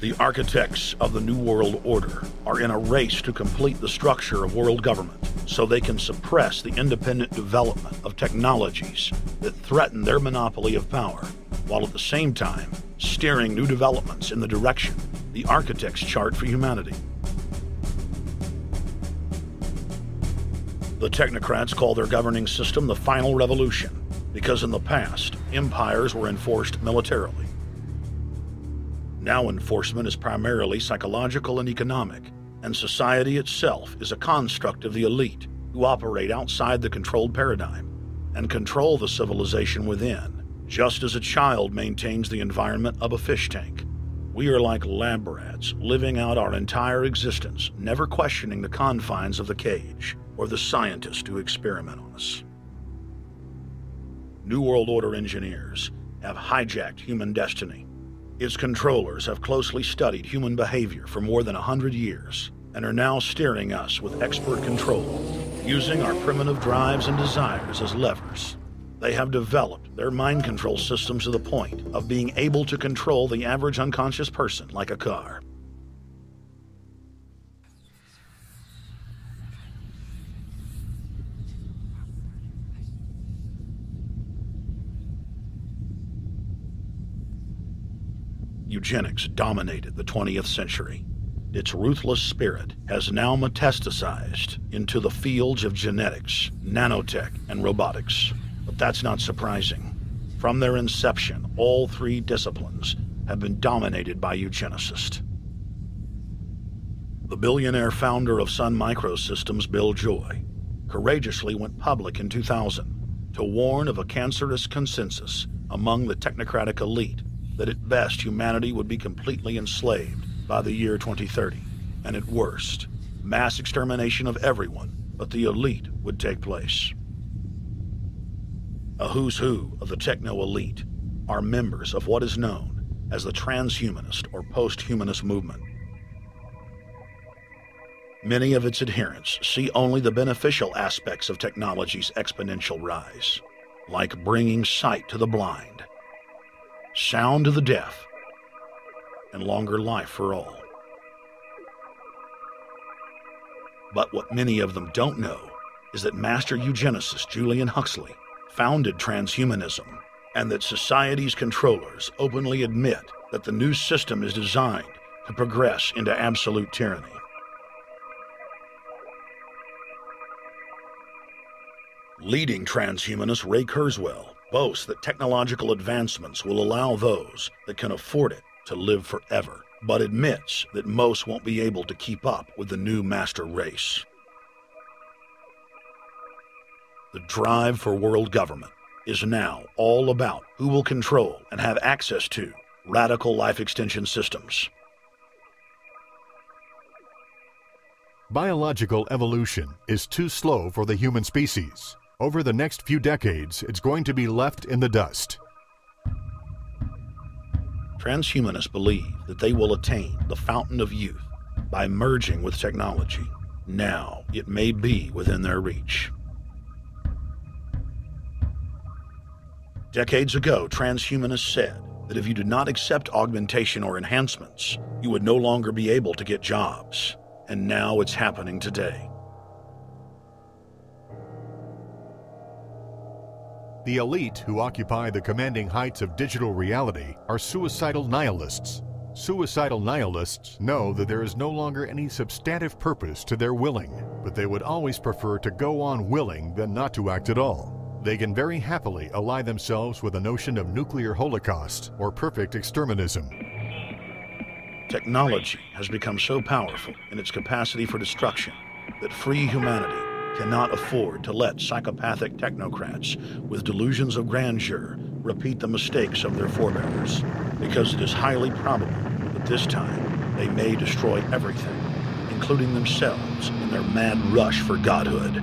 The architects of the New World Order are in a race to complete the structure of world government so they can suppress the independent development of technologies that threaten their monopoly of power, while at the same time steering new developments in the direction the architects chart for humanity. The technocrats call their governing system the final revolution because in the past, empires were enforced militarily. Now enforcement is primarily psychological and economic, and society itself is a construct of the elite who operate outside the controlled paradigm and control the civilization within, just as a child maintains the environment of a fish tank. We are like lab rats, living out our entire existence, never questioning the confines of the cage or the scientists who experiment on us. New World Order engineers have hijacked human destiny. Its controllers have closely studied human behavior for more than 100 years and are now steering us with expert control, using our primitive drives and desires as levers. They have developed their mind control systems to the point of being able to control the average unconscious person like a car. Eugenics dominated the 20th century. Its ruthless spirit has now metastasized into the fields of genetics, nanotech, and robotics. But that's not surprising. From their inception, all three disciplines have been dominated by eugenicists. The billionaire founder of Sun Microsystems, Bill Joy, courageously went public in 2000 to warn of a cancerous consensus among the technocratic elite that at best humanity would be completely enslaved by the year 2030, and at worst, mass extermination of everyone but the elite would take place. A who's who of the techno-elite are members of what is known as the transhumanist or post-humanist movement. Many of its adherents see only the beneficial aspects of technology's exponential rise, like bringing sight to the blind, sound to the deaf, and longer life for all. But what many of them don't know is that master eugenicist Julian Huxley founded transhumanism, and that society's controllers openly admit that the new system is designed to progress into absolute tyranny. Leading transhumanist Ray Kurzweil boasts that technological advancements will allow those that can afford it to live forever, but admits that most won't be able to keep up with the new master race. The drive for world government is now all about who will control and have access to radical life extension systems. Biological evolution is too slow for the human species. Over the next few decades, it's going to be left in the dust. Transhumanists believe that they will attain the fountain of youth by merging with technology. Now, it may be within their reach. Decades ago, transhumanists said that if you did not accept augmentation or enhancements, you would no longer be able to get jobs. And now it's happening today. The elite who occupy the commanding heights of digital reality are suicidal nihilists. Suicidal nihilists know that there is no longer any substantive purpose to their willing, but they would always prefer to go on willing than not to act at all. They can very happily ally themselves with the notion of nuclear holocaust or perfect exterminism. Technology has become so powerful in its capacity for destruction that free humanity cannot afford to let psychopathic technocrats with delusions of grandeur repeat the mistakes of their forebears, because it is highly probable that this time they may destroy everything, including themselves in their mad rush for godhood.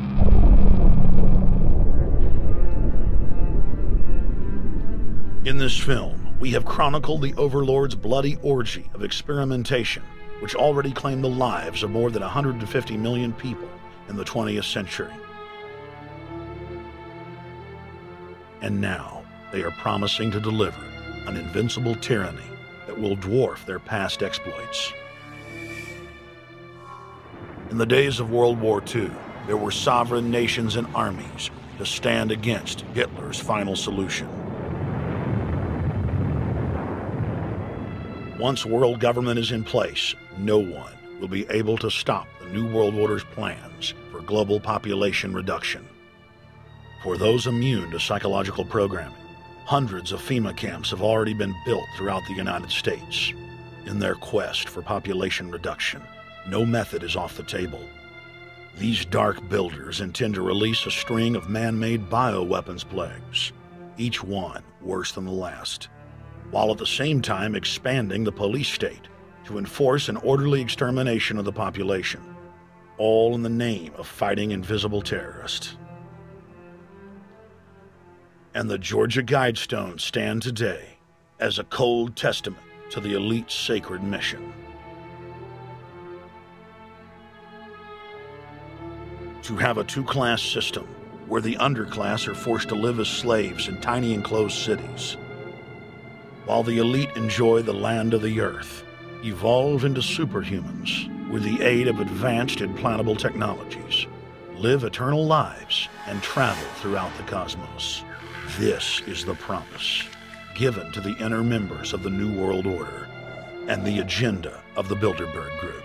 In this film, we have chronicled the Overlord's bloody orgy of experimentation, which already claimed the lives of more than 150 million people in the 20th century. And now, they are promising to deliver an invincible tyranny that will dwarf their past exploits. In the days of World War II, there were sovereign nations and armies to stand against Hitler's final solution. Once world government is in place, no one will be able to stop the New World Order's plans for global population reduction. For those immune to psychological programming, hundreds of FEMA camps have already been built throughout the United States. In their quest for population reduction, no method is off the table. These dark builders intend to release a string of man-made bioweapons plagues, each one worse than the last, while at the same time expanding the police state to enforce an orderly extermination of the population, all in the name of fighting invisible terrorists. And the Georgia Guidestones stand today as a cold testament to the elite's sacred mission. To have a two-class system where the underclass are forced to live as slaves in tiny enclosed cities, while the elite enjoy the land of the earth, evolve into superhumans with the aid of advanced implantable technologies, live eternal lives, and travel throughout the cosmos. This is the promise given to the inner members of the New World Order and the agenda of the Bilderberg Group.